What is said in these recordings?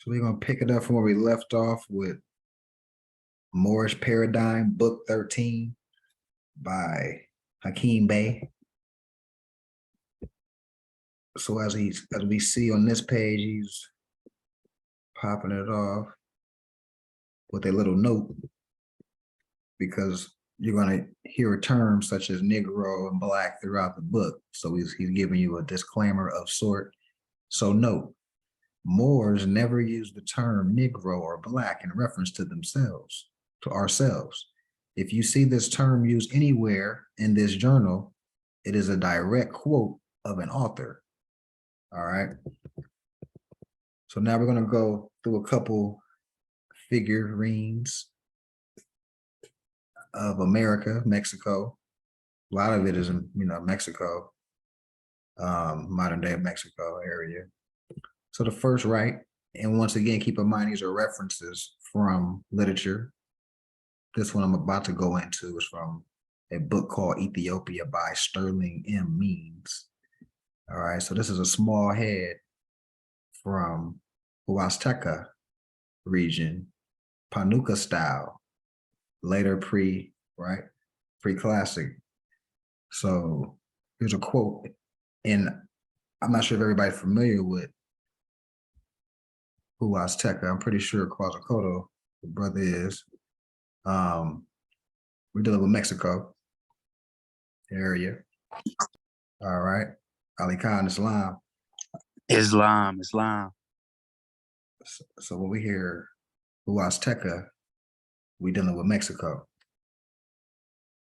So we're gonna pick it up from where we left off with Moorish Paradigm, Book 13 by Hakeem Bey. So as we see on this page, he's popping it off with a little note because you're gonna hear terms such as Negro and Black throughout the book. So he's giving you a disclaimer of sort. So note, Moors never use the term Negro or Black in reference to themselves, to ourselves. If you see this term used anywhere in this journal, it is a direct quote of an author. All right. So now we're going to go through a couple figurines of America, Mexico. A lot of it is in, Mexico, modern day Mexico area. So the first right, and once again, keep in mind, these are references from literature. This one I'm about to go into is from a book called Ethiopia by Sterling M. Means. All right, so this is a small head from Huasteca region, Panuca style, later pre-classic. So here's a quote, and I'm not sure if everybody's familiar with Huasteca. I'm pretty sure Quetzalcoatl, the brother is. We're dealing with Mexico area. All right. Ali Khan, Islam. Islam. So when we hear Huasteca, we dealing with Mexico.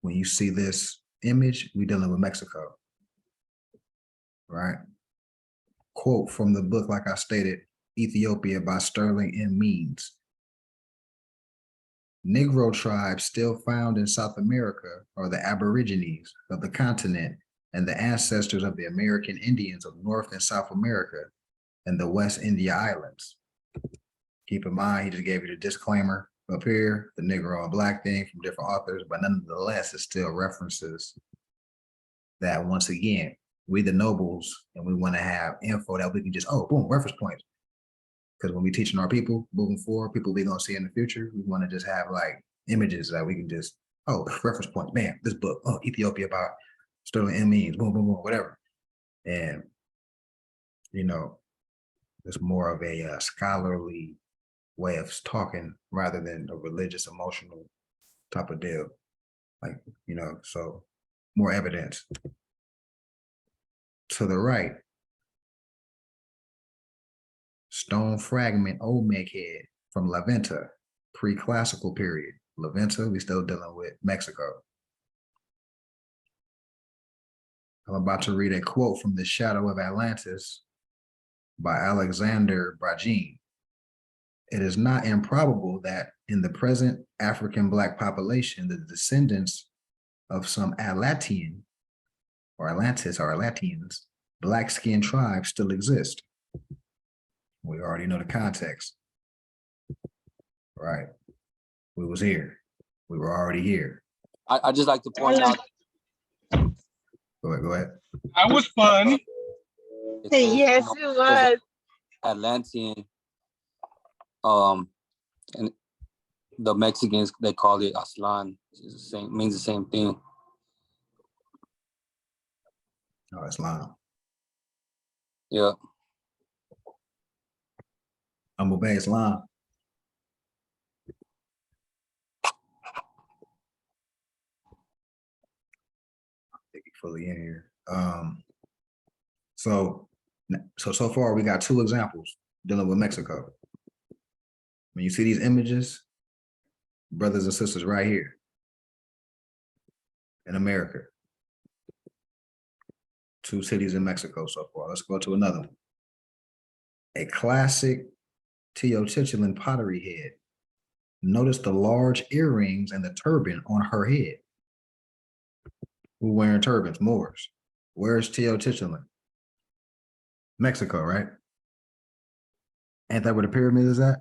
When you see this image, we dealing with Mexico. Right? Quote from the book, like I stated, Ethiopia by Sterling M. Means. Negro tribes still found in South America are the Aborigines of the continent and the ancestors of the American Indians of North and South America and the West India Islands. Keep in mind, he just gave you the disclaimer up here, the Negro and Black thing from different authors, but nonetheless, it still references that once again, we the nobles, and we want to have info that we can just, boom, reference points. Because when we're teaching our people moving forward, people we're going to see in the future, we want to just have like images that we can just, reference points, man, this book, Ethiopia about Sterling M. Means, boom, boom, boom, whatever. And, it's more of a scholarly way of talking rather than a religious, emotional type of deal. Like, so more evidence. To the right, stone fragment Olmec head from La Venta, pre-classical period. La Venta, we still dealing with Mexico. I'm about to read a quote from The Shadow of Atlantis by Alexander Bragin. It is not improbable that in the present African Black population, the descendants of some Atlantean or Atlantis or Atlanteans, Black-skinned tribes still exist. We already know the context, right? We was here. We were already here. I just like to point out. Go ahead. That was fun. Yes, it was. Atlantean. And the Mexicans, they call it Aslan. It's the same, means the same thing. Oh, Islam. Yeah. I'm obey Islam. I think he's fully in here. So far we got two examples dealing with Mexico. When you see these images, brothers and sisters right here in America, two cities in Mexico so far. Let's go to another one. A classic Tenochtitlan pottery head. Notice the large earrings and the turban on her head. Who wearing turbans? Moors. Where's Tenochtitlan? Mexico, right? Ain't that where the pyramid is at?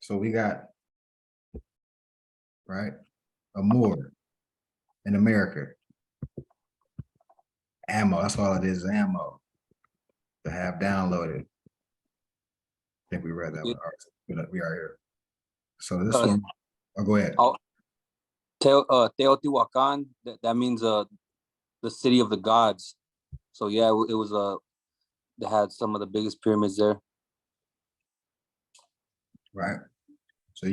So we got, right, a Moor in America. Ammo, that's all it is ammo to have downloaded. think we read that Yeah. one. All right, we are here. So this Uh, one, oh, go ahead. Oh, Teotihuacan, that means the city of the gods. So yeah, it was they had some of the biggest pyramids there. Right. So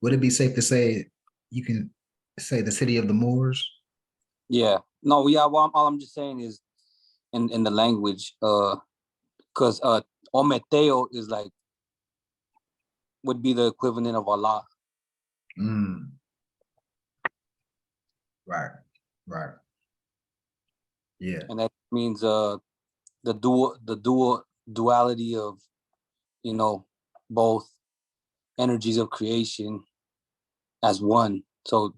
would it be safe to say you can say the city of the Moors? Yeah. No, yeah, well, all I'm just saying is in the language, because Ometeo is like would be the equivalent of Allah. Mm. Right. Right. Yeah. And that means the duality of, you know, both energies of creation as one. So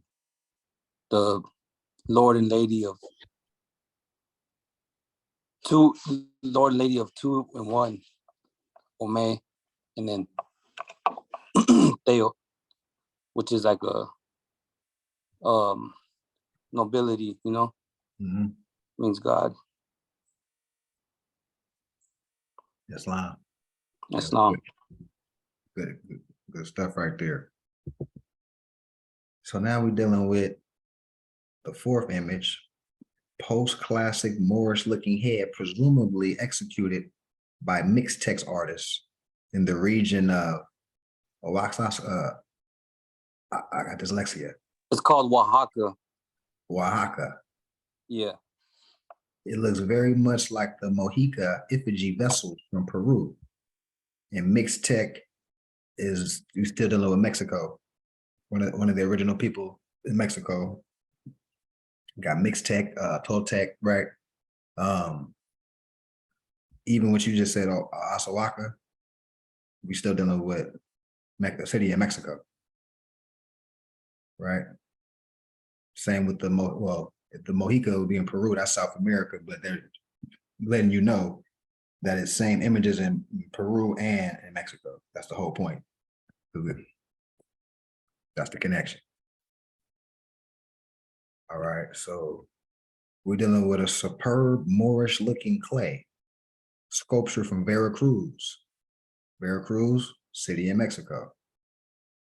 the Lord and Lady of two, Lord and Lady of two and one, Ome, and then Theo, which is like a nobility, you know, Hmm. means God. Islam. Yeah, Islam. good stuff right there. So now we're dealing with the fourth image, post-classic Moorish-looking head, presumably executed by mixed text artists in the region of I got dyslexia, It's called Oaxaca. Oaxaca. Yeah. It looks very much like the Mojica effigy vessels from Peru. And mixed tech is, you still dealing with Mexico. One of the original people in Mexico. Got mixed tech, Toltec, right? Even what you just said, Oaxaca, we still dealing with the city in Mexico, right? Same with the Mojica would be in Peru, that's South America, but they're letting you know that it's same images in Peru and in Mexico. That's the whole point. That's the connection. All right, so we're dealing with a superb Moorish looking clay sculpture from Veracruz. Veracruz, city in Mexico.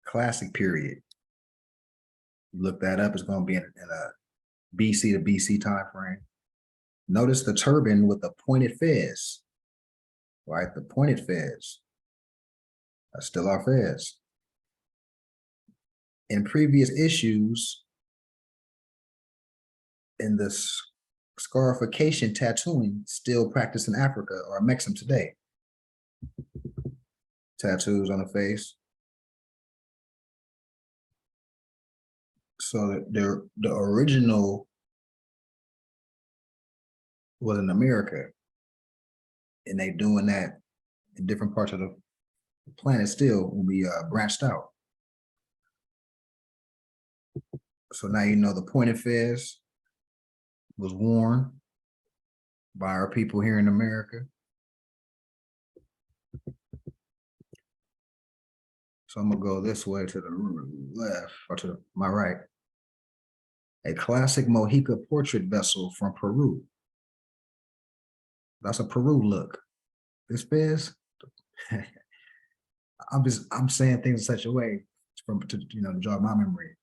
Classic period. You look that up, it's going to be in a BC to BC time frame. Notice the turban with the pointed fez, right? The pointed fez. That's still our fez. In previous issues, in the scarification tattooing still practiced in Africa or Mexico today. Tattoos on the face. So the original was in America, and they doing that in different parts of the planet still when we branched out. So now you know the pointed fez was worn by our people here in America. So I'm gonna go this way to the left or to my right. A classic Mojica portrait vessel from Peru. That's a Peru look. This fez, I'm saying things in such a way to jog my memory.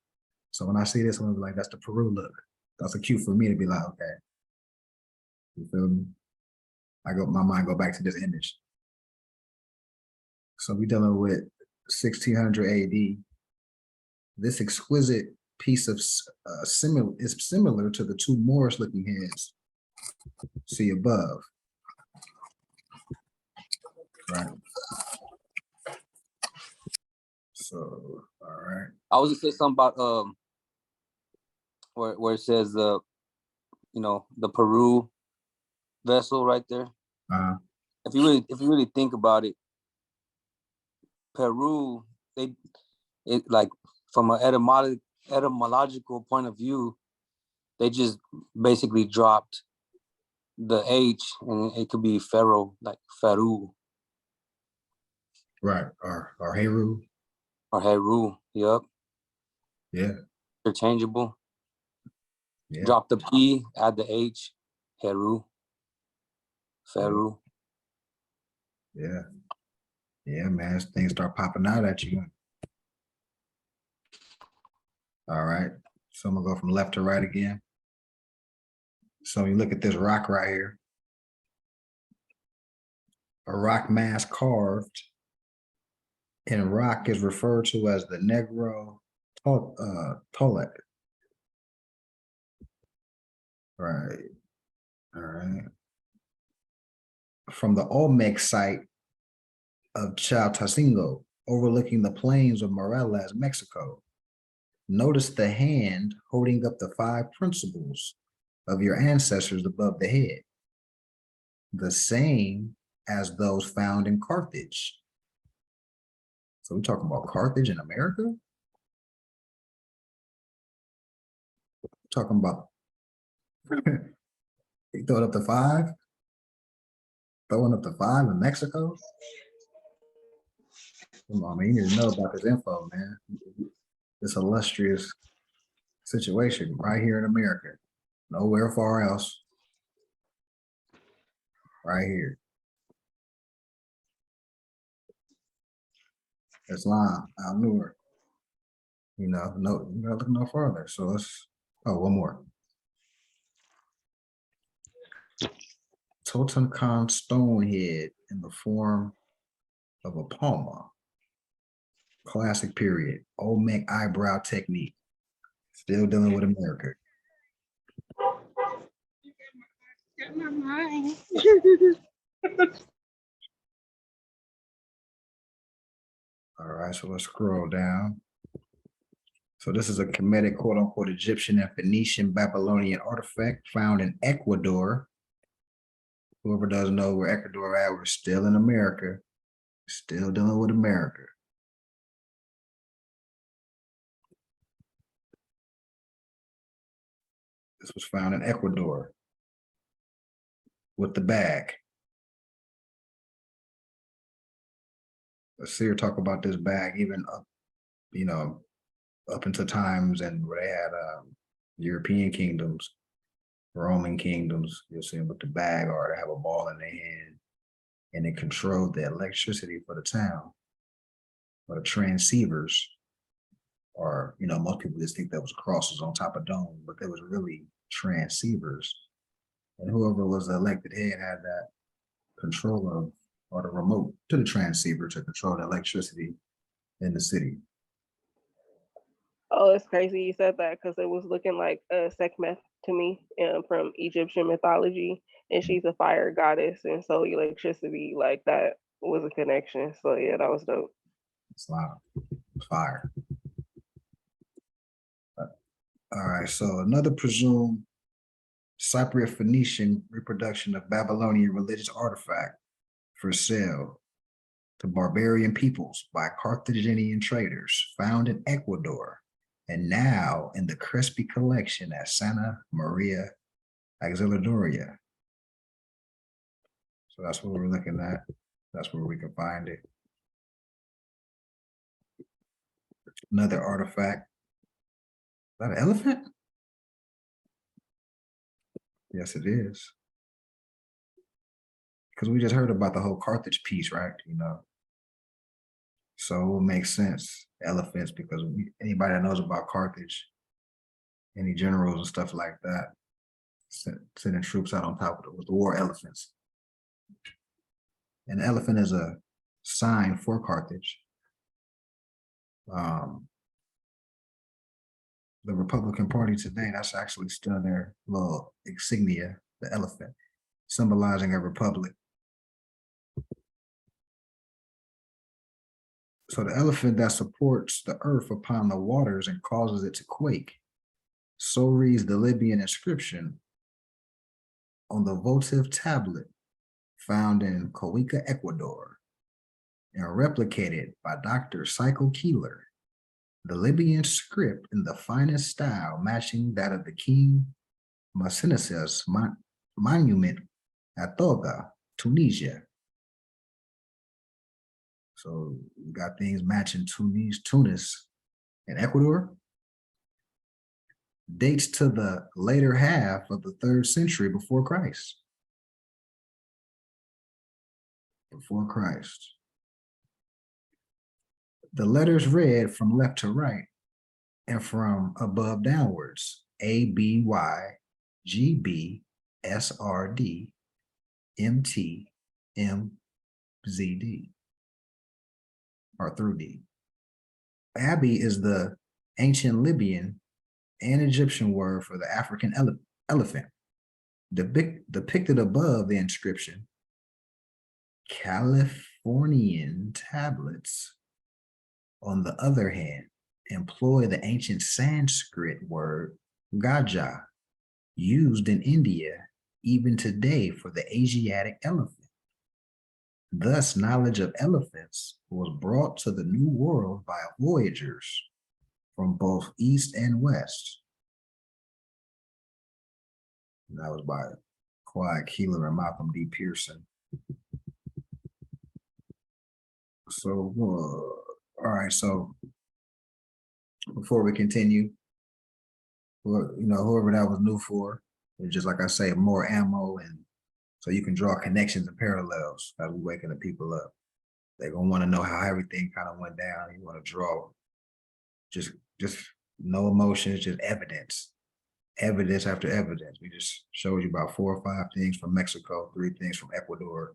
So when I see this one, I'm like, that's the Peru look. That's a cue for me to be like, okay. You feel me? My mind go back to this image. So we dealing with 1600 AD. This exquisite piece of is similar to the two Moorish looking heads see above. Right. So, all right. I was gonna say something about where it says the Peru vessel right there. If you really think about it, Peru, it like from an etymological point of view, they just basically dropped the H and it could be Pharaoh, like Faru. Right. Or Heru. Or Heru. Yep. Yeah. Interchangeable. Yeah. Drop the P, add the H, Heru. Faru. Yeah. Yeah, man, as things start popping out at you. All right, so I'm gonna go from left to right again. So you look at this rock right here. A rock mass carved in rock is referred to as the Negro Tolec. Right. All right. From the Olmec site of Chaltacingo, overlooking the plains of Morelos, Mexico. Notice the hand holding up the 5 principles of your ancestors above the head, the same as those found in Carthage. So we're talking about Carthage in America? Talking about he throwing up the 5? Throwing up the 5 in Mexico? Come on, man, you need to know about this info, man. This illustrious situation right here in America. Nowhere far else. Right here. Islam, Al-Nur. You know, no, you gotta look no further. So let's, oh, one more. Tutankhamun stone head in the form of a palma. Classic period. Olmec eyebrow technique. Still dealing with America. Got my mind. All right, so let's scroll down. So this is a Kemetic, quote unquote, Egyptian and Phoenician Babylonian artifact found in Ecuador. Whoever doesn't know where Ecuador at, we're still in America. Still dealing with America. This was found in Ecuador with the bag. Let's see her talk about this bag, even up, you know, up into times and where they had European kingdoms, Roman kingdoms. You'll see them with the bag or they have a ball in their hand, and it controlled the electricity for the town. Or the transceivers, or you know, most people just think that was crosses on top of dome, but there was really transceivers. And whoever was the elected head had that control of, or the remote to the transceiver to control the electricity in the city. Oh, it's crazy you said that because it was looking like Sekhmet to me from Egyptian mythology, and she's a fire goddess, and so electricity like that was a connection. So yeah, that was dope. It's loud, fire. All right, so another presumed Cypriot Phoenician reproduction of Babylonian religious artifact for sale to barbarian peoples by Carthaginian traders found in Ecuador and now in the Crespi collection at Santa Maria Auxiliadora. So that's what we're looking at. That's where we can find it. Another artifact. Is that an elephant? Yes, it is. Because we just heard about the whole Carthage piece, right? You know, so it will make sense. Elephants, because anybody that knows about Carthage, any generals and stuff like that, sending troops out on top of it with the war elephants. An elephant is a sign for Carthage. The Republican Party today, that's actually still their little insignia, the elephant, symbolizing a republic. So the elephant that supports the earth upon the waters and causes it to quake. So reads the Libyan inscription on the votive tablet found in Coica, Ecuador, and replicated by Dr. Psycho Keeler. The Libyan script in the finest style matching that of the King Macinaeus monument at Toga, Tunisia. So we got things matching Tunis, and Ecuador. Dates to the later half of the 3rd century before Christ. Before Christ. the letters read from left to right and from above downwards. A, B, Y, G, B, S, R, D, M, T, M, Z, D, or through D. Abi is the ancient Libyan and Egyptian word for the African elephant. Depicted above the inscription, Californian tablets, on the other hand, employ the ancient Sanskrit word gaja, used in India even today for the Asiatic elephant. Thus, knowledge of elephants was brought to the New World by voyagers from both East and West. And that was by Clyde Keeler and Malcolm D. Pearson. So, all right, so before we continue, well, whoever that was new for, it's just like I say, more ammo, and so you can draw connections and parallels as we waking the people up. They're gonna want to know how everything kind of went down. You want to draw just no emotions, just evidence after evidence. We just showed you about 4 or 5 things from Mexico, 3 things from Ecuador,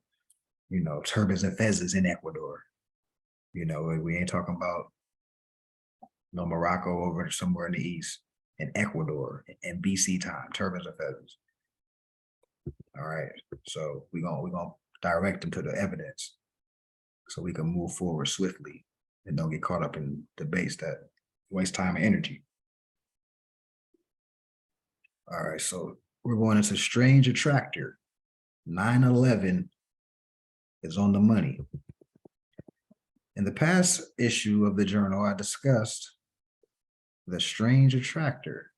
turbans and fezzes in Ecuador. We ain't talking about no Morocco over somewhere in the east, in Ecuador, in BC time, turbans and feathers. All right, so we're gonna direct them to the evidence so we can move forward swiftly and don't get caught up in debates that waste time and energy. All right, so we're going into Strange Attractor. 9/11 is on the money. In the past issue of the journal, I discussed the Strange Attractor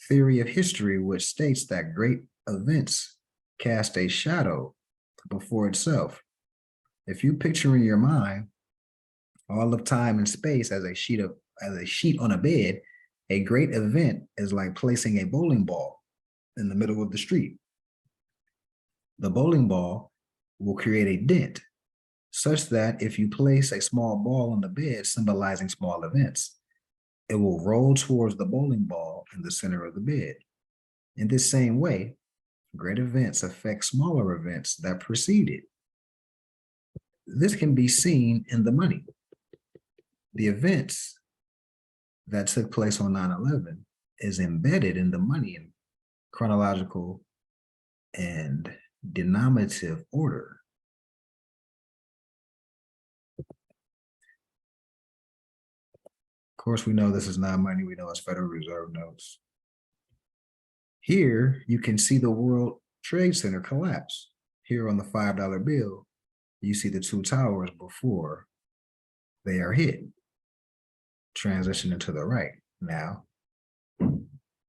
theory of history, which states that great events cast a shadow before itself. If you picture in your mind all of time and space as a sheet on a bed, a great event is like placing a bowling ball in the middle of the street. The bowling ball will create a dent, such that if you place a small ball on the bed symbolizing small events, it will roll towards the bowling ball in the center of the bed. In this same way, great events affect smaller events that precede it. This can be seen in the money. The events that took place on 9/11 is embedded in the money in chronological and denominative order. Of course, we know this is not money. We know it's Federal Reserve notes. Here, you can see the World Trade Center collapse. Here on the $5 bill, you see the 2 towers before they are hit. Transitioning to the right. Now,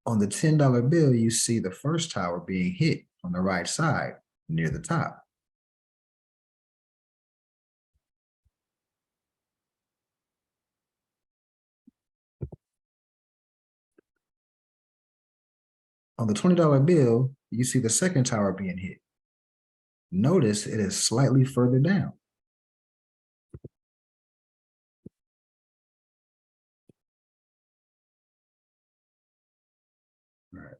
on the $10 bill, you see the first tower being hit on the right side near the top. On the $20 bill, you see the second tower being hit. Notice it is slightly further down. All right.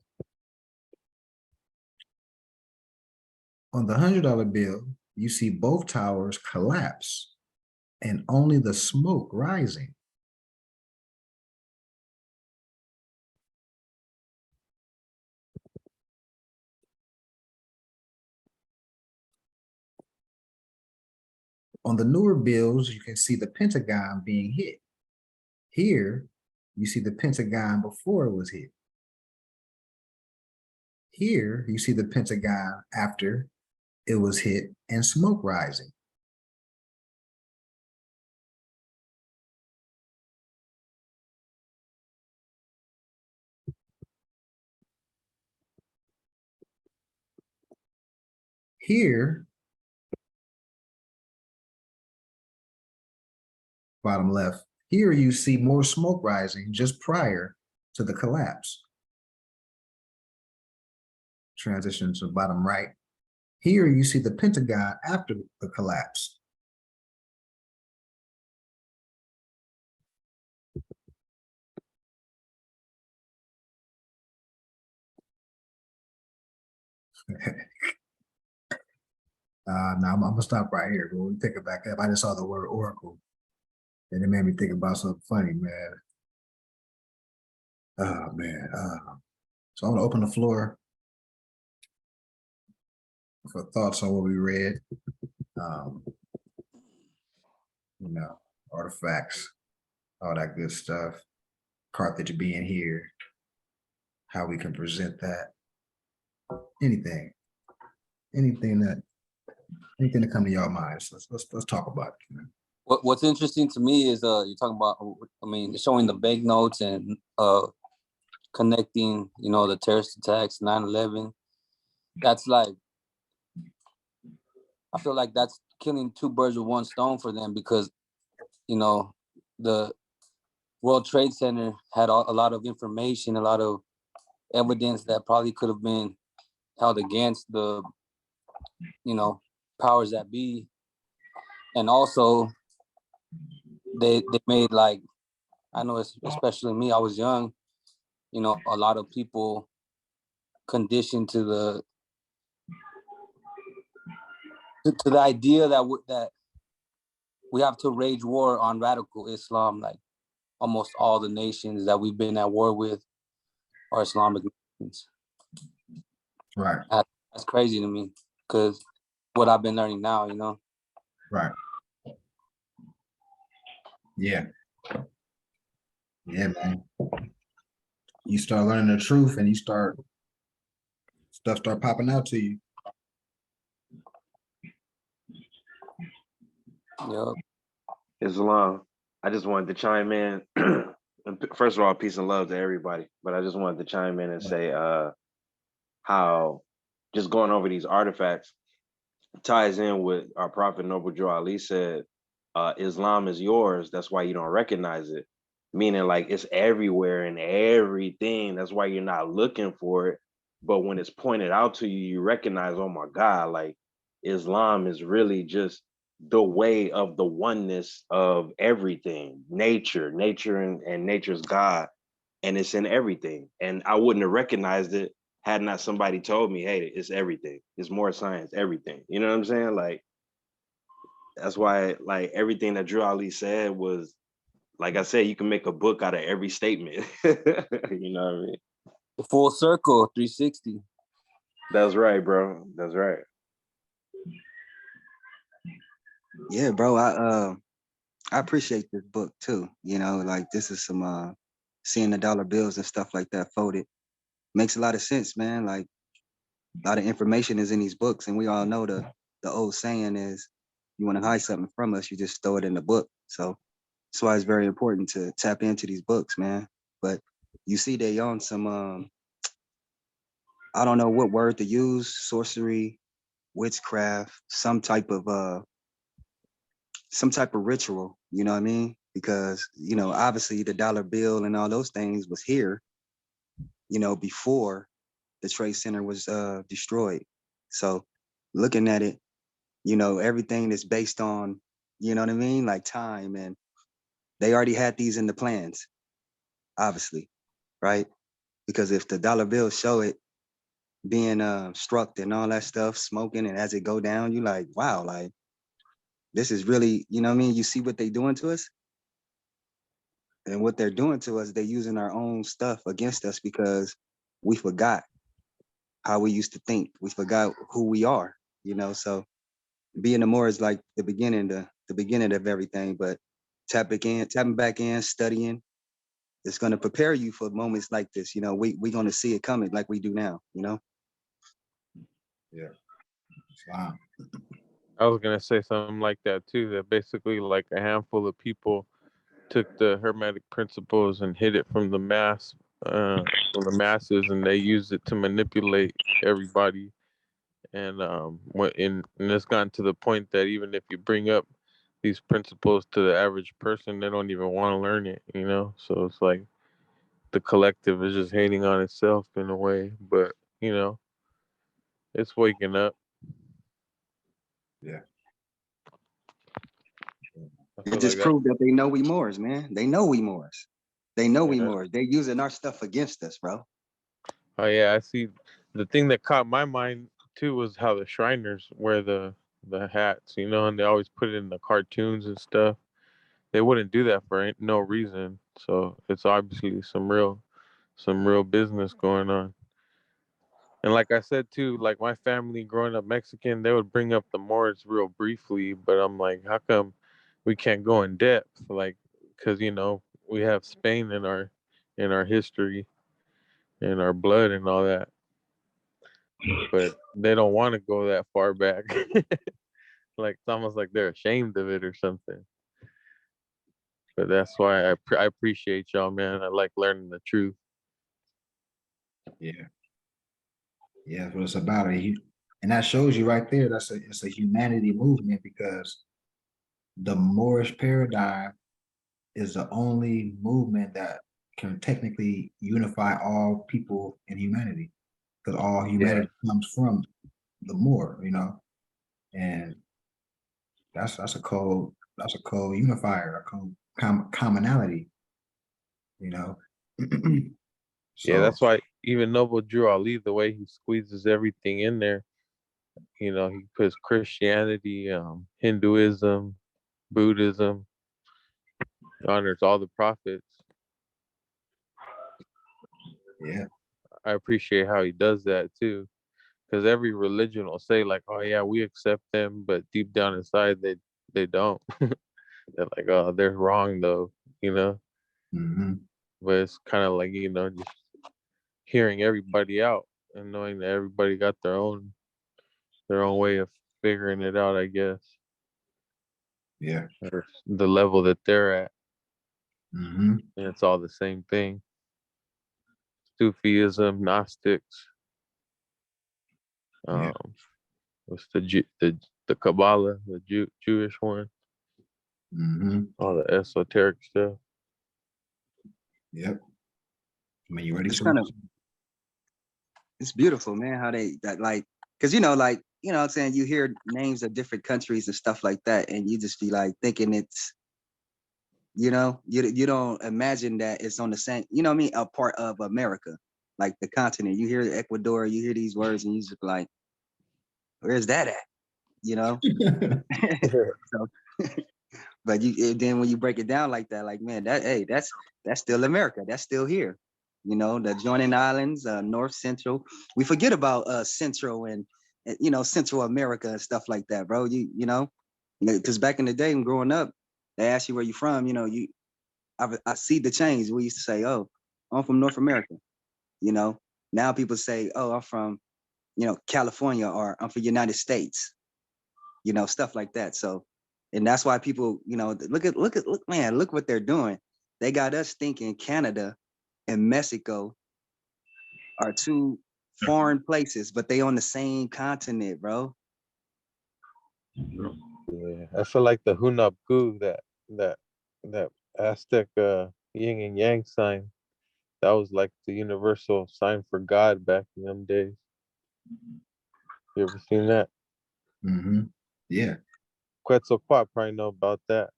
On the $100 bill, you see both towers collapse and only the smoke rising. On the newer bills, you can see the Pentagon being hit. Here, you see the Pentagon before it was hit. Here, you see the Pentagon after it was hit and smoke rising. Here, bottom left, here you see more smoke rising just prior to the collapse. Transition to bottom right. Here you see the Pentagon after the collapse. No, I'm gonna stop right here. But we pick it back up. I just saw the word oracle, and it made me think about something funny, man. Oh man. So I'm gonna open the floor for thoughts on what we read. Um, you know, artifacts, all that good stuff. Carthage being here, how we can present that. Anything, anything that come to your minds. Let's talk about it. Man. What's interesting to me is you're talking about, I mean, showing the banknotes and connecting, you know, the terrorist attacks, 9/11. That's like, I feel like that's killing two birds with one stone for them, because, you know, the World Trade Center had a lot of information, a lot of evidence that probably could have been held against the, you know, powers that be. And also they made, like, I know especially me, I was young, you know, a lot of people conditioned to the idea that that we have to wage war on radical Islam. Like, almost all the nations that we've been at war with are Islamic nations. Right. That's crazy to me, because what I've been learning now, you know. Right. Yeah. Yeah, man. You start learning the truth, and stuff start popping out to you. Yep. Islam. I just wanted to chime in. First of all, peace and love to everybody. But I just wanted to chime in and say how just going over these artifacts ties in with our Prophet Noble Drew Ali said, Islam is yours. That's why you don't recognize it. Meaning, like, it's everywhere and everything. That's why you're not looking for it. But when it's pointed out to you, you recognize, oh my God, like, Islam is really just the way of the oneness of everything, nature and nature's God. And it's in everything. And I wouldn't have recognized it had not somebody told me, hey, it's everything. It's more science, everything. You know what I'm saying? Like, that's why, like, everything that Drew Ali said was, like I said, you can make a book out of every statement. You know what I mean? The full circle, 360. That's right, bro. That's right. Yeah, bro. I appreciate this book too. You know, like, this is some seeing the dollar bills and stuff like that folded. Makes a lot of sense, man. Like, a lot of information is in these books, and we all know the old saying is, you want to hide something from us, you just throw it in the book. So that's why it's very important to tap into these books, man. But you see they on some I don't know what word to use, sorcery, witchcraft, some type of ritual, you know what I mean? Because, you know, obviously the dollar bill and all those things was here, you know, before the Trade Center was destroyed. So looking at it, you know, everything is based on, you know what I mean? Like time, and they already had these in the plans, obviously, right? Because if the dollar bill show it being struck and all that stuff, smoking, and as it go down, you like, wow, like, this is really, you know what I mean? You see what they doing to us? And what they're doing to us, they're using our own stuff against us because we forgot how we used to think. We forgot who we are, you know? So being the more is like the beginning of everything, but tapping back in, studying, it's going to prepare you for moments like this. You know, we're going to see it coming like we do now, you know? Yeah. Wow. I was gonna say something like that too. That basically, like, a handful of people took the Hermetic principles and hid it from the masses, and they used it to manipulate everybody. And it's gotten to the point that even if you bring up these principles to the average person, they don't even want to learn it. You know, so it's like the collective is just hating on itself in a way. But you know, it's waking up. Yeah. I It feel just like proved that they know we Moors, man. They know we Moors. They know we Yeah. Moors. They're using our stuff against us, bro. Oh yeah, I see the thing that caught my mind too was how the Shriners wear the hats, you know, and they always put it in the cartoons and stuff. They wouldn't do that for no reason. So it's obviously some real business going on. And like I said too, like my family growing up Mexican, they would bring up the Moors real briefly, but I'm like, how come we can't go in depth? Like, because you know we have Spain in our history, in our blood, and all that, but they don't want to go that far back. Like it's almost like they're ashamed of it or something. But that's why I appreciate y'all, man. I like learning the truth. Yeah. Yeah, that's what it's about. And that shows you right there, it's a humanity movement, because the Moorish paradigm is the only movement that can technically unify all people in humanity, because all humanity comes from the Moor, you know, and that's a code unifier, a code commonality, you know. Yeah, So that's why even Noble Drew Ali, the way he squeezes everything in there, you know, he puts Christianity, Hinduism, Buddhism, honors all the prophets. yeah, I appreciate how he does that too, because every religion will say like, "Oh yeah, we accept them," but deep down inside, they don't. They're like, "Oh, they're wrong though," you know. hmm But it's kind of like, you know, just hearing everybody out and knowing that everybody got their own way of figuring it out, I guess, yeah, or the level that they're at, hmm and it's all the same thing. Sufism, Gnostics, yeah, what's the Kabbalah, the Jewish one, hmm all the esoteric stuff. yep. I mean, you ready It's to? kind of it's beautiful, man, how they that like because you know, like, you know what I'm saying, you hear names of different countries and stuff like that, and you just be like thinking it's, you know, you don't imagine that it's on the same, you know what I mean, a part of America, like the continent. You hear Ecuador, you hear these words, and you just be like, where's that at? You know? So, but then when you break it down like that, like, man, that's still America. That's still here. You know, the joining islands, North Central. We forget about Central and you know, Central America and stuff like that, bro. You know, because back in the day when growing up, they ask you where you from. You know, I see the change. We used to say, oh, I'm from North America. You know, now people say, oh, I'm from, you know, California, or I'm from United States. You know, stuff like that. So, and that's why people, you know, look, man, look what they're doing. They got us thinking Canada and Mexico are two foreign places, but they on the same continent, bro. Yeah, I feel like the Hunabku, that Aztec yin and yang sign, that was like the universal sign for God back in them days. You ever seen that? hmm Yeah, Quetzalcoatl probably know about that.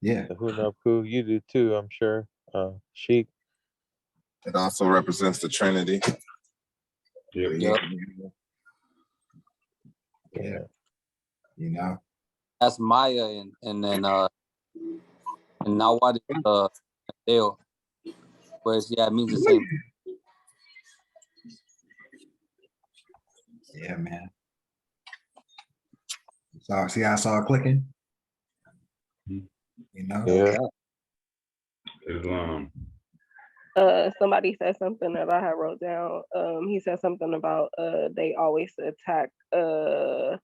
yeah, The Hunabku, you do too, I'm sure. Sheik. It also represents the Trinity. yeah, Yep. yeah. You know, That's Maya, and then and Nahuatl is Dale. Whereas yeah, it means the same. yeah, man. So see, I saw it clicking. You know, Yeah. Islam. Somebody said something that I had wrote down. He said something about they always attack the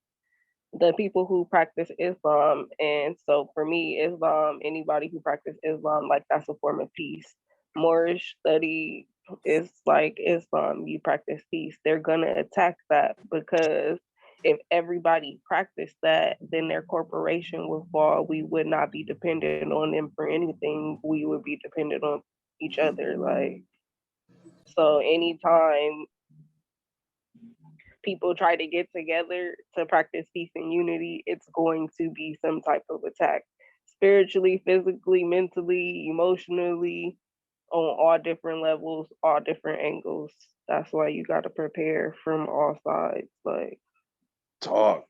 people who practice Islam. And so for me, Islam, anybody who practice Islam, like that's a form of peace. Moorish study is like Islam, you practice peace. They're gonna attack that because if everybody practiced that, then their corporation would fall. We would not be dependent on them for anything. We would be dependent on each other. Like, so anytime people try to get together to practice peace and unity, it's going to be some type of attack. Spiritually, physically, mentally, emotionally, on all different levels, all different angles. that's why you got to prepare from all sides. Like, Talk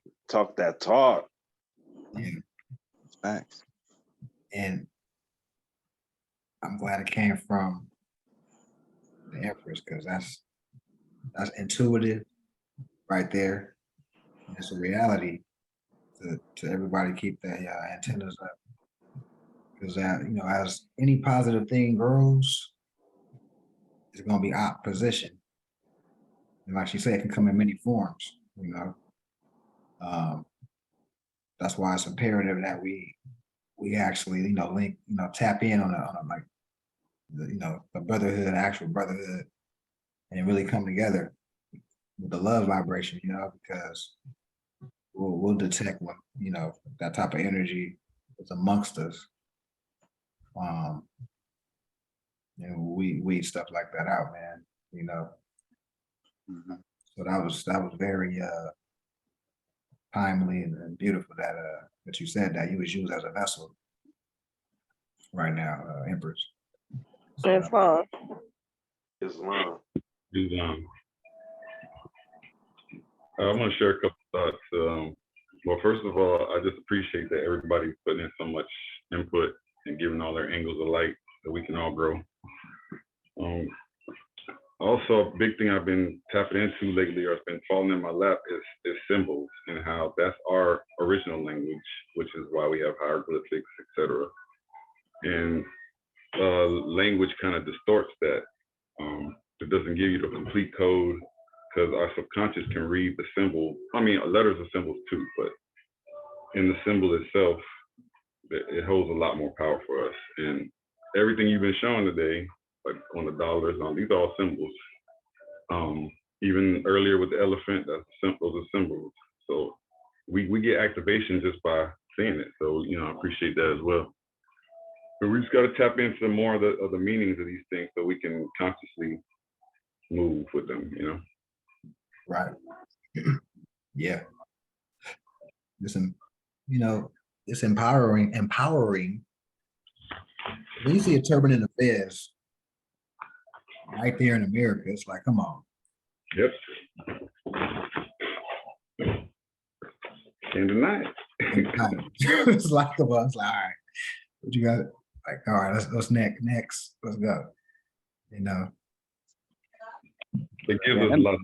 that talk. Yeah, Facts. and I'm glad it came from the Empress, because that's intuitive right there. It's a reality to everybody keep their antennas up, because that, you know, as any positive thing grows, it's gonna be opposition. And like she said, it can come in many forms, you know. That's why it's imperative that we actually, you know, link, you know, tap in on a like, you know, a brotherhood, actual brotherhood, and really come together with the love vibration, you know, because we'll detect when, you know, that type of energy is amongst us. You know, we weed stuff like that out, man, you know. Mhm. So that was very timely and beautiful that you said that you was used as a vessel right now, Empress. So, Islam. Islam. Islam. I want to share a couple thoughts. Well, first of all, I just appreciate that everybody's putting in so much input and giving all their angles of light so we can all grow. Also, a big thing I've been tapping into lately, or it's been falling in my lap, is symbols, and how that's our original language, which is why we have hieroglyphics, etc. And language kind of distorts that. It doesn't give you the complete code, because our subconscious can read the symbol. I mean, letters are symbols too, but in the symbol itself, it holds a lot more power for us. And everything you've been showing today, like on the dollars, these are all symbols. Even earlier with the elephant, those are symbols. So we get activation just by seeing it. So, you know, I appreciate that as well. But we just got to tap into more of the meanings of these things so we can consciously move with them, you know? right. Yeah. Listen, you know, it's empowering. When you see a turban in the fez right there in America, it's like, come on. Yep. Can't deny it. It's like, come on, it's like, all right, what you got? Like, all right, let's next, let's go. You know, It gives us a lot of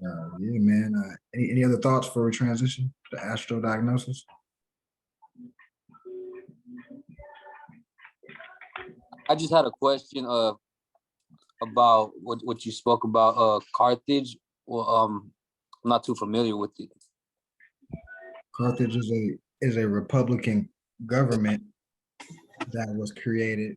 yeah, man. Any other thoughts for a transition to astro diagnosis? I just had a question about what you spoke about Carthage. Well, I'm not too familiar with it. Carthage is a republican government that was created.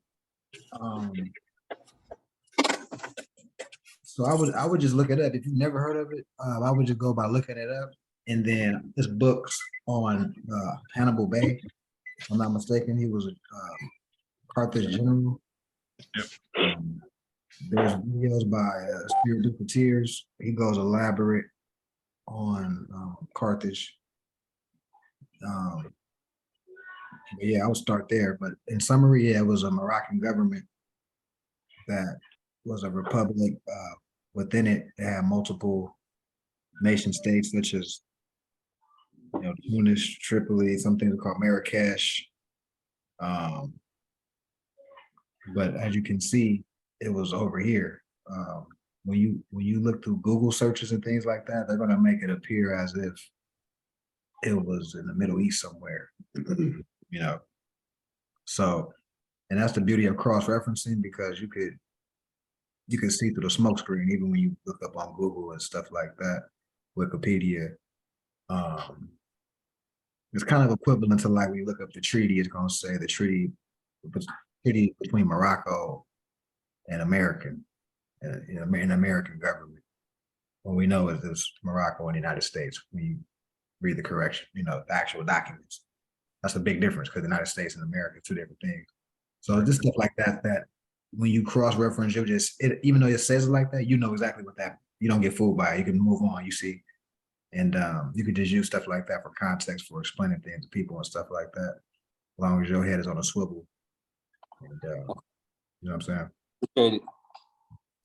So I would just look it up. If you've never heard of it, I would just go by looking it up. And then this book's on Hannibal Bay. If I'm not mistaken, he was a Carthage general. There's videos by Spirit Ducateers. He goes elaborate on Carthage. But yeah, I would start there. But in summary, yeah, it was a Moroccan government that was a republic. Within it, they had multiple nation states, such as, you know, Tunis, Tripoli, some things called Marrakesh. But as you can see, it was over here. When you look through Google searches and things like that, they're gonna make it appear as if it was in the Middle East somewhere. You know, so, and that's the beauty of cross-referencing, because you could see through the smoke screen even when you look up on Google and stuff like that, Wikipedia. It's kind of equivalent to like when you look up the treaty, it's gonna say the treaty between Morocco and American, an American government. What we know is Morocco and the United States when you read the correction, you know, the actual documents. That's a big difference, because the United States and America are two different things. So just stuff like that, that when you cross-reference, you even though it says it like that, you know exactly what that, you don't get fooled by it. You can move on, you see. And you could just use stuff like that for context, for explaining things to people and stuff like that. long as your head is on a swivel. And, you know what I'm saying? Appreciate it.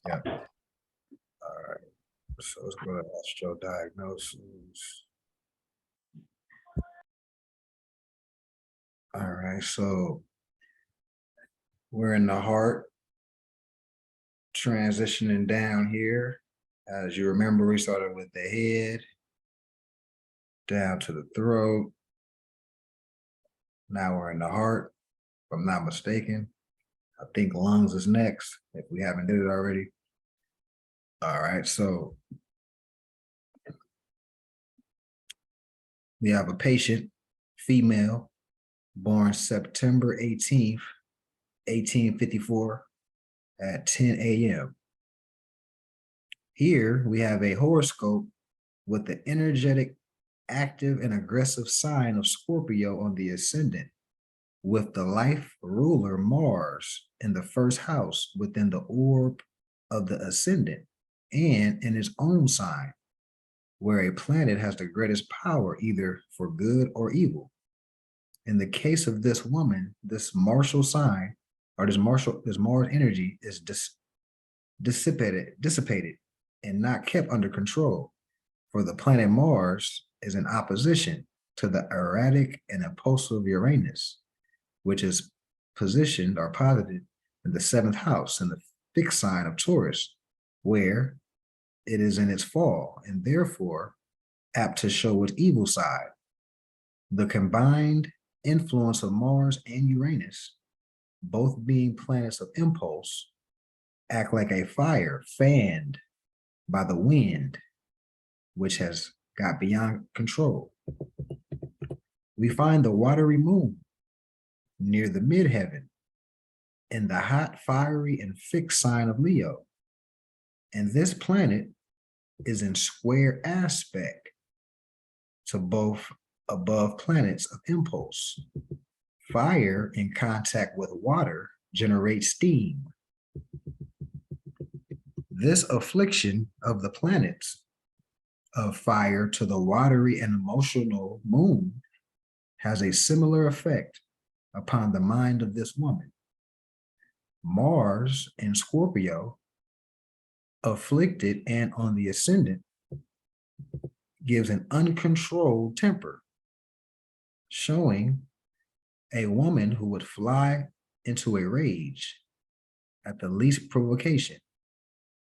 Yeah. All right. So let's go to astro diagnosis. All right. So we're in the heart, transitioning down here. As you remember, we started with the head, down to the throat. Now we're in the heart, if I'm not mistaken. I think lungs is next, if we haven't did it already. All right, so we have a patient, female, born September 18th, 1854 at 10 a.m. Here we have a horoscope with the energetic, active, and aggressive sign of Scorpio on the ascendant, with the life ruler Mars in the first house within the orb of the ascendant and in its own sign, where a planet has the greatest power either for good or evil. In the case of this woman, this martial sign or this Mars energy is dissipated and not kept under control, for the planet Mars is in opposition to the erratic and impulsive Uranus, which is positioned or posited in the seventh house in the fixed sign of Taurus, where it is in its fall and therefore apt to show its evil side. The combined influence of Mars and Uranus, both being planets of impulse, act like a fire fanned by the wind, which has got beyond control. We find the watery moon near the midheaven in the hot, fiery, and fixed sign of Leo. And this planet is in square aspect to both above planets of impulse. Fire in contact with water generates steam. This affliction of the planets of fire to the watery and emotional moon has a similar effect upon the mind of this woman. Mars in Scorpio, afflicted and on the ascendant, gives an uncontrolled temper, showing a woman who would fly into a rage at the least provocation.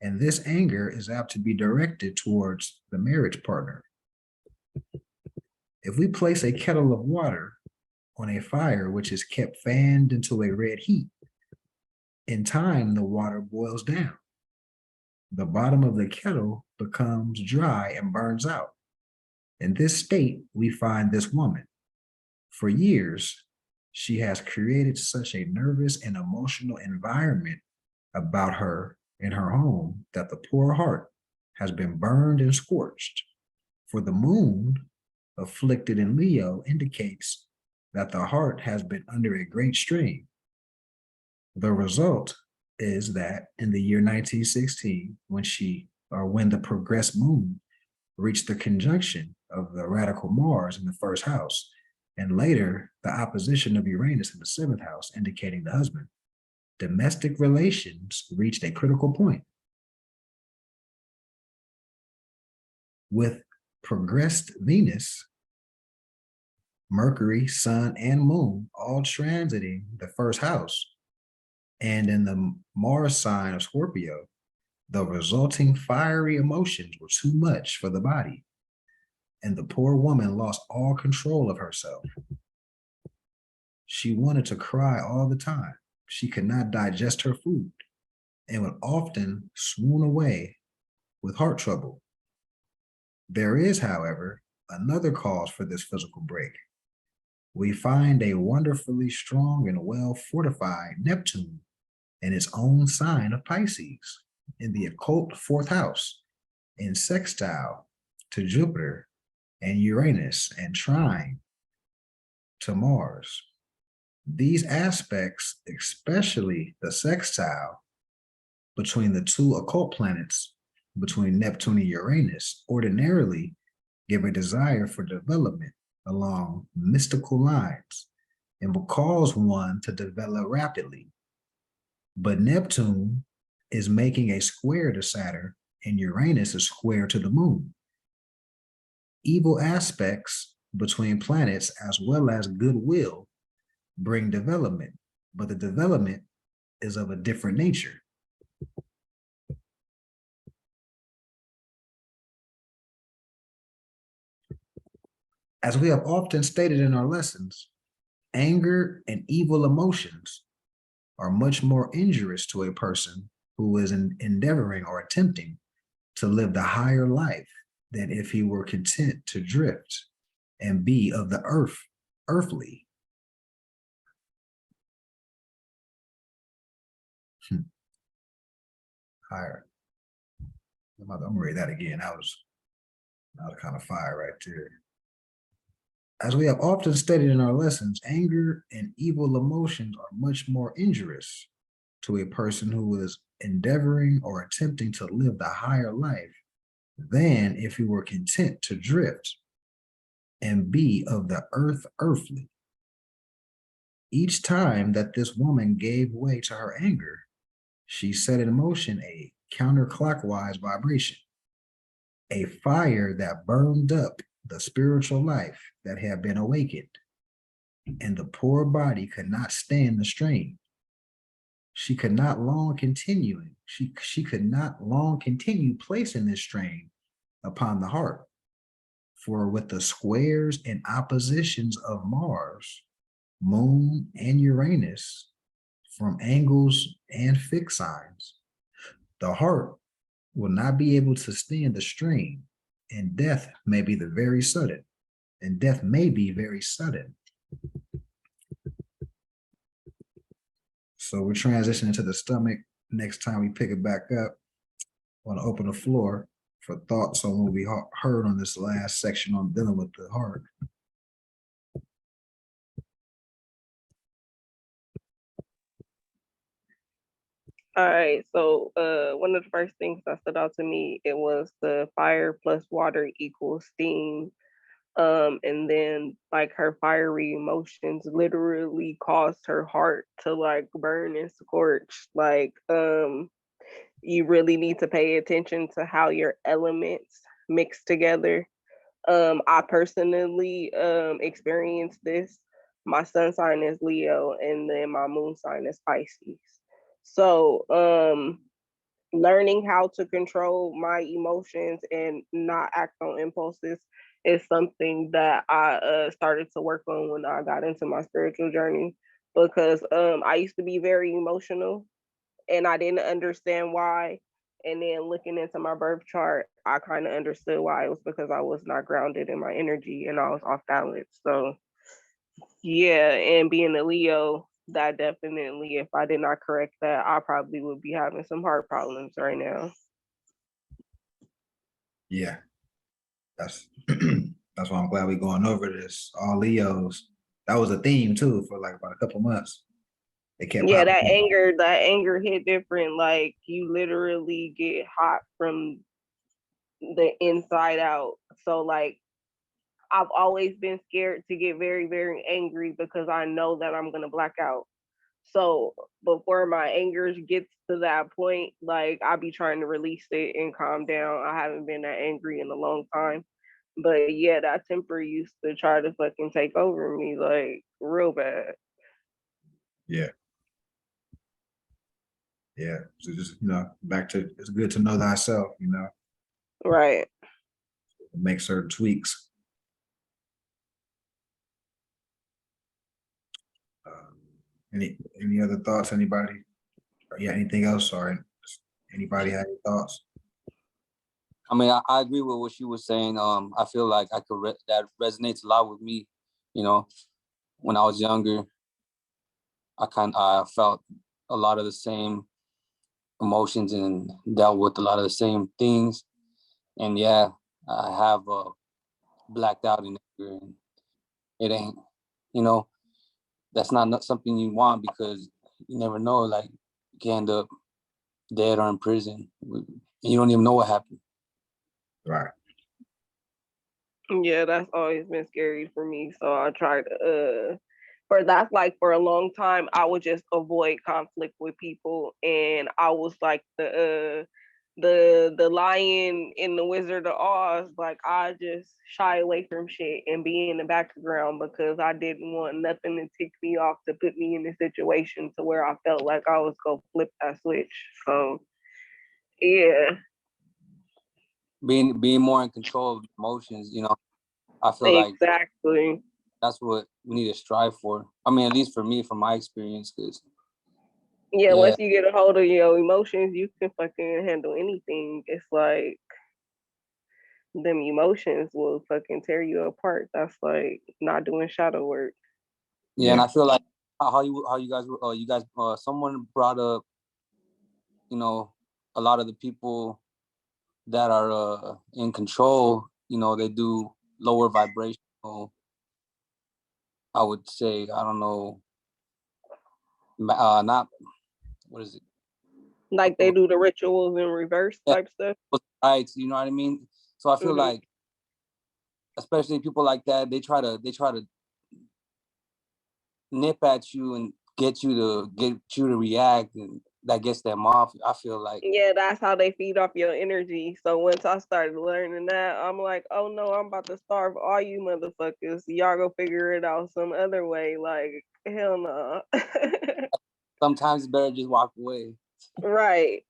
And this anger is apt to be directed towards the marriage partner. If we place a kettle of water on a fire which is kept fanned into a red heat, in time the water boils down. The bottom of the kettle becomes dry and burns out. In this state, we find this woman. For years, she has created such a nervous and emotional environment about her in her home that the poor heart has been burned and scorched. For the moon, afflicted in Leo, indicates that the heart has been under a great strain. The result is that in the year 1916, when the progressed moon reached the conjunction of the radical Mars in the first house, and later the opposition of Uranus in the seventh house, indicating the husband, domestic relations reached a critical point. With progressed Venus, Mercury, Sun, and Moon all transiting the first house, and in the Mars sign of Scorpio, the resulting fiery emotions were too much for the body, and the poor woman lost all control of herself. She wanted to cry all the time. She could not digest her food and would often swoon away with heart trouble. There is, however, another cause for this physical break. We find a wonderfully strong and well-fortified Neptune in its own sign of Pisces, in the occult fourth house, in sextile to Jupiter and Uranus and trine to Mars. These aspects, especially the sextile between the two occult planets, between Neptune and Uranus, ordinarily give a desire for development along mystical lines, and will cause one to develop rapidly. But Neptune is making a square to Saturn, and Uranus is square to the moon. Evil aspects between planets as well as goodwill bring development, but the development is of a different nature. As we have often stated in our lessons, anger and evil emotions are much more injurious to a person who is endeavoring or attempting to live the higher life than if he were content to drift and be of the earthly. Higher. I'm gonna read that again. That was kind of fire right there. As we have often stated in our lessons, anger and evil emotions are much more injurious to a person who is endeavoring or attempting to live the higher life than if he were content to drift and be of the earthly. Each time that this woman gave way to her anger, she set in motion a counterclockwise vibration, a fire that burned up the spiritual life that had been awakened, and the poor body could not stand the strain. She could not long continue placing this strain upon the heart. For with the squares and oppositions of Mars, Moon, and Uranus from angles and fixed signs, the heart will not be able to stand the strain, and death may be very sudden. So we're transitioning to the stomach. Next time we pick it back up, I want to open the floor for thoughts on what we heard on this last section on dealing with the heart. All right, so one of the first things that stood out to me, it was the fire plus water equals steam. And then like her fiery emotions literally caused her heart to like burn and scorch. Like you really need to pay attention to how your elements mix together. I personally experienced this. My sun sign is Leo, and then my moon sign is Pisces. So learning how to control my emotions and not act on impulses is something that I started to work on when I got into my spiritual journey, because I used to be very emotional and I didn't understand why. And then looking into my birth chart, I kind of understood why. It was because I was not grounded in my energy and I was off balance. So yeah, and being a Leo, that definitely, if I did not correct that, I probably would be having some heart problems right now. Yeah, that's that's why I'm glad we're going over this. All Leos. That was a theme too for like about a couple months. It kept Yeah, popping up. that anger hit different. Like you literally get hot from the inside out. So like I've always been scared to get very, very angry because I know that I'm gonna black out. So before my anger gets to that point, like I'll be trying to release it and calm down. I haven't been that angry in a long time. But yeah, that temper used to try to fucking take over me like real bad. Yeah. Yeah. So just, back to, it's good to know thyself, Right. make certain tweaks. Any other thoughts, anybody? Or yeah, anything else? Sorry. Anybody have any thoughts? I mean, I agree with what she was saying. I feel like that resonates a lot with me. When I was younger, I felt a lot of the same emotions and dealt with a lot of the same things. And yeah, I have blacked out in anger, and it ain't, that's not something you want, because you never know, like you can end up dead or in prison. And you don't even know what happened. Right. Yeah, that's always been scary for me. So I try to for that's like for a long time I would just avoid conflict with people, and I was like the lion in the Wizard of Oz. Like I just shy away from shit and be in the background because I didn't want nothing to tick me off to put me in a situation to where I felt like I was gonna flip that switch. So yeah, Being more in control of emotions, you know, I feel like exactly. that's what we need to strive for. I mean, at least for me, from my experience, because Yeah, yeah, once you get a hold of your emotions, you can fucking handle anything. It's like them emotions will fucking tear you apart. That's like not doing shadow work. yeah, and I feel like how you guys someone brought up, you know, a lot of the people that are in control, you know, they do lower vibrational, I would say, I don't know, not, what is it? Like they do the rituals in reverse Yeah, type stuff. right, you know what I mean? So I feel Mhm. like, especially people like that, they try to nip at you and get you to react, and that gets them off. I feel like, Yeah, that's how they feed off your energy. So once I started learning that, I'm like, oh no, I'm about to starve all you motherfuckers. Y'all go figure it out some other way. Like, hell no. sometimes it's better just walk away. Right.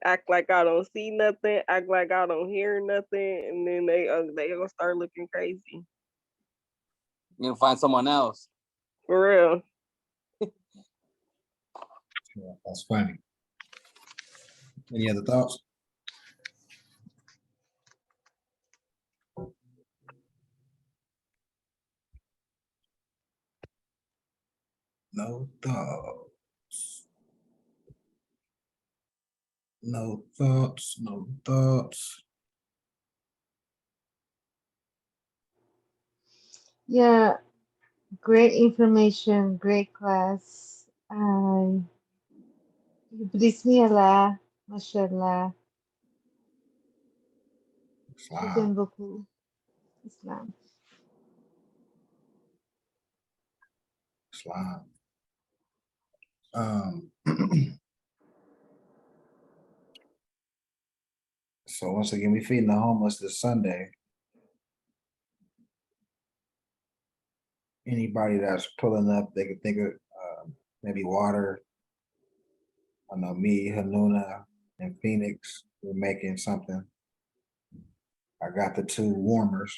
Act like I don't see nothing, act like I don't hear nothing, and then they gonna start looking crazy. You can find someone else. For real. Yeah, that's funny. Any other thoughts? No thoughts. No thoughts. No thoughts. Yeah, great information, great class. Bismillah, mashallah, Islam. j'aime beaucoup Islam. Islam. So once again, we feeding the homeless this Sunday. Anybody that's pulling up, they could think of maybe water. I know me, Hanuna, and Phoenix, we're making something. I got the 2 warmers.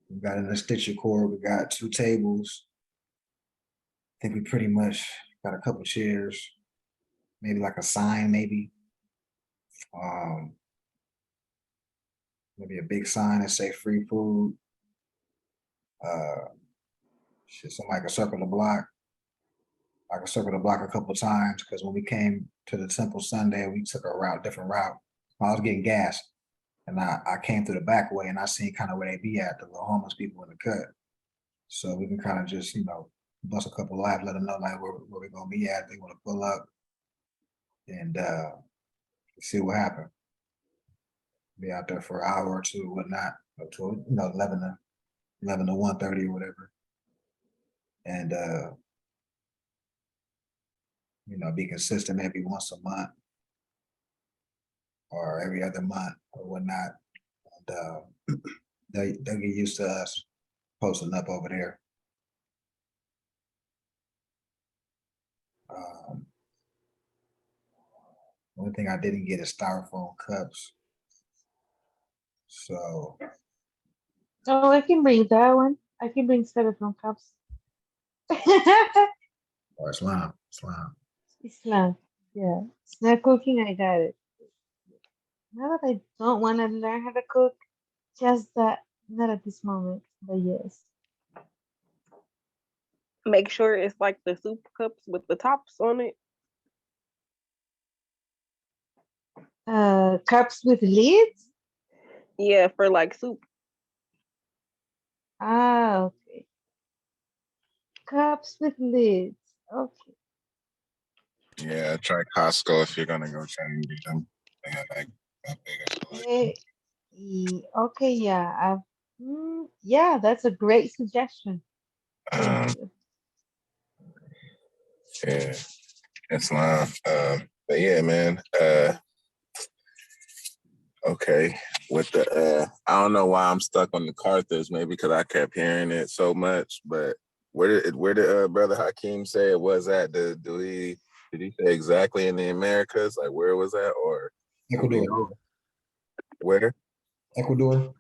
We got an extension cord. We got 2 tables. I think we pretty much got a couple chairs, maybe like a sign, maybe. Maybe a big sign that say free food. Somebody can circle the block. I could circle the block a couple times because when we came to the temple Sunday, we took a different route. I was getting gas, and I came through the back way, and I seen kind of where they be at, the little homeless people in the cut. So we can kind of just, bust a couple laps, let them know like where we're gonna be at. They want to pull up and see what happens. Be out there for an hour or 2, whatnot, up to 11 to 1:30 or whatever, and be consistent maybe once a month or every other month or whatnot. And they get used to us posting up over there. One thing I didn't get is styrofoam cups. So Oh, I can bring that one. I can bring styrofoam cups. or Islam. Islam. Yeah. Snack cooking, I got it. Not that I don't want to learn how to cook, just that not at this moment, but yes. Make sure it's like the soup cups with the tops on it. Cups with lids? Yeah, for like soup. Ah, okay. Cups with lids. Okay. Yeah, try Costco if you're gonna go try and get them. They have like that big of a Okay, yeah. Yeah, that's a great suggestion. Thank selection. you. Yeah, Islam. But yeah, man. Okay. With the I don't know why I'm stuck on the Carthage, maybe because I kept hearing it so much, but where did Brother Hakeem say it was at? Did he say exactly in the Americas? Like where was that, or do we Ecuador. know where? Ecuador.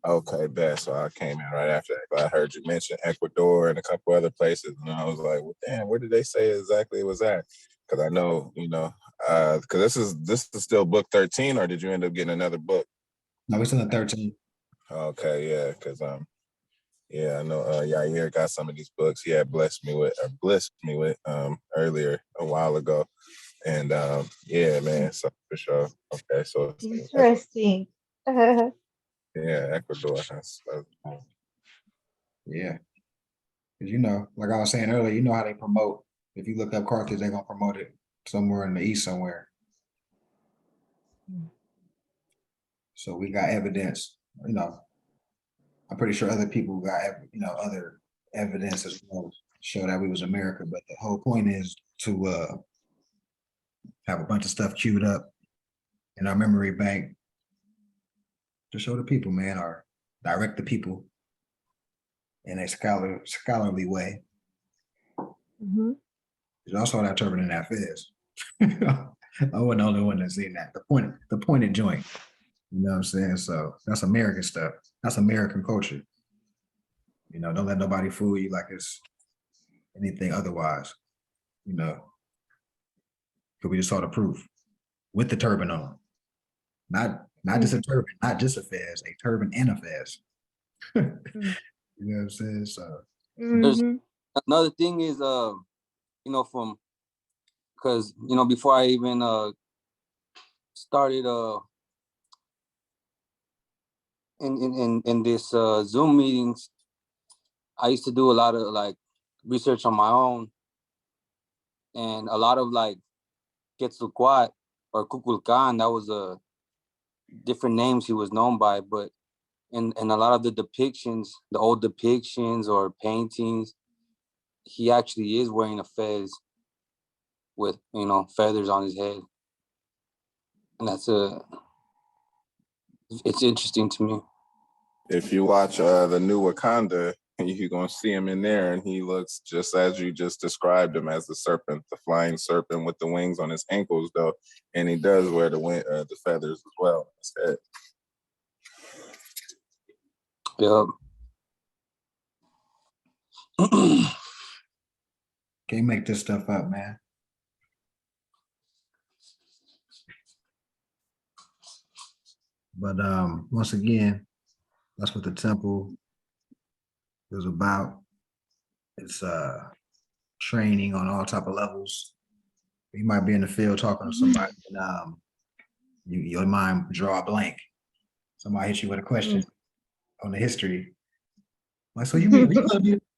Okay, best. So I came in right after that. But I heard you mention Ecuador and a couple other places, and I was like, well, damn, where did they say exactly it was at? Because I know, because this is still book 13, or did you end up getting another book? No, it's in the 13. Okay, yeah, because yeah, I know Yair got some of these books he had blessed me with earlier a while ago. And yeah, man, so for sure. Okay, so it's Interesting. yeah, Ecuador. That's cool. Yeah. Because like I was saying earlier, you know how they promote. If you look up Carthage, they're gonna promote it somewhere in the east somewhere. So we got evidence, I'm pretty sure other people got other evidence as well to show that we was America. But the whole point is to have a bunch of stuff queued up in our memory bank to show the people, man, or direct the people in a scholarly way. Mhm. There's also that turban in that fez. I wasn't the only one that's seen that. The pointed joint. You know what I'm saying? So that's American stuff. That's American culture. Don't let nobody fool you like it's anything otherwise. Because we just saw the proof with the turban on. Not just a turban, not just a fez, a turban and a fez. You know what I'm saying? So There's Mhm. another thing is from because before I even started in this Zoom meetings, I used to do a lot of like research on my own, and a lot of like Quetzalcoatl or Kukulkan, that was a different names he was known by, but in a lot of the depictions, the old depictions or paintings, he actually is wearing a fez with feathers on his head, and it's interesting to me. if you watch the new Wakanda, you're gonna see him in there, and he looks just as you just described him, as the serpent, the flying serpent with the wings on his ankles, though, and he does wear the feathers as well on his head. Yeah. can't make this stuff up, man. But once again, that's what the temple is about. It's training on all type of levels. You might be in the field talking to somebody, and your mind draw a blank. Somebody hits you with a question on the history. Like, so you mean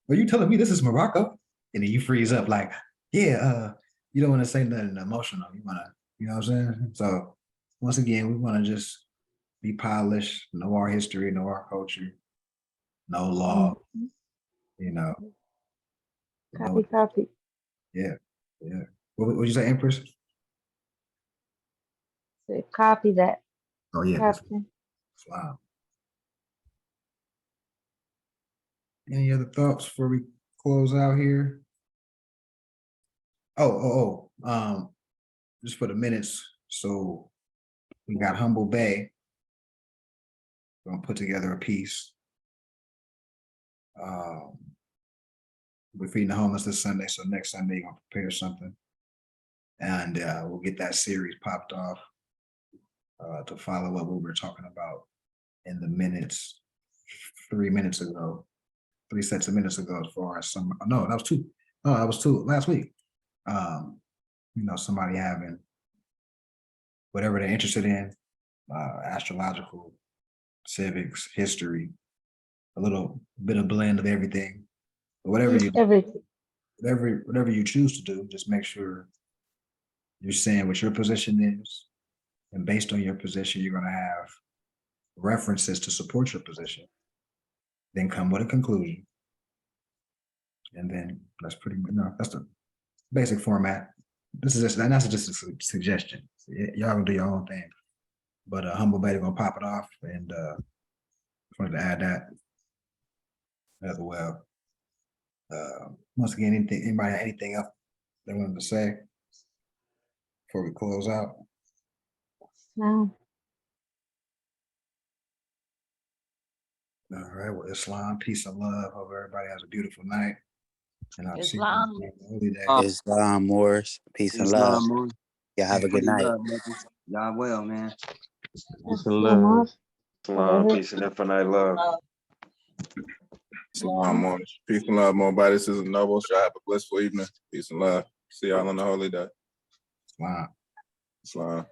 are you telling me this is Morocco? And then you freeze up like, yeah, you don't want to say nothing emotional. You want to, you know what I'm saying? So once again, we want to just be polished, know our history, know our culture, know law, Copy. Yeah. What would you say, Empress? So copy that, Oh yeah, Captain. wow. Any other thoughts before we close out here? Just for the minutes. So we got Humble Bay. We're gonna put together a piece. We're feeding the homeless this Sunday, so next Sunday you're gonna prepare something. And we'll get that series popped off to follow what we were talking about in the minutes 3 minutes ago, 3 sets of minutes ago, as far as that was two. No, that was two last week. Somebody having whatever they're interested in, astrological, civics, history, a little bit of blend of everything. But whatever you choose to do, just make sure you're saying what your position is. And based on your position, you're going to have references to support your position. Then come with a conclusion. And then that's pretty much, basic format. This is just, and that's just a suggestion. Y'all can do your own thing. But Humble Beta gonna pop it off, and just wanted to add that as well. Once again, anybody have anything else they wanted to say before we close out? No. All right, well, Islam, peace and love. Hope everybody has a beautiful night. And I'll see you Islam. on the holy day. Islam, Moors, peace and love. Islam, Moors. Yeah, have a good night. Y'all well, man. Peace and No love. more. Salam, peace and infinite love. Salam, more peace and love, more body. This is a noble shot. Have a blissful evening. Peace and love. See y'all on the holy day. Islam. Islam.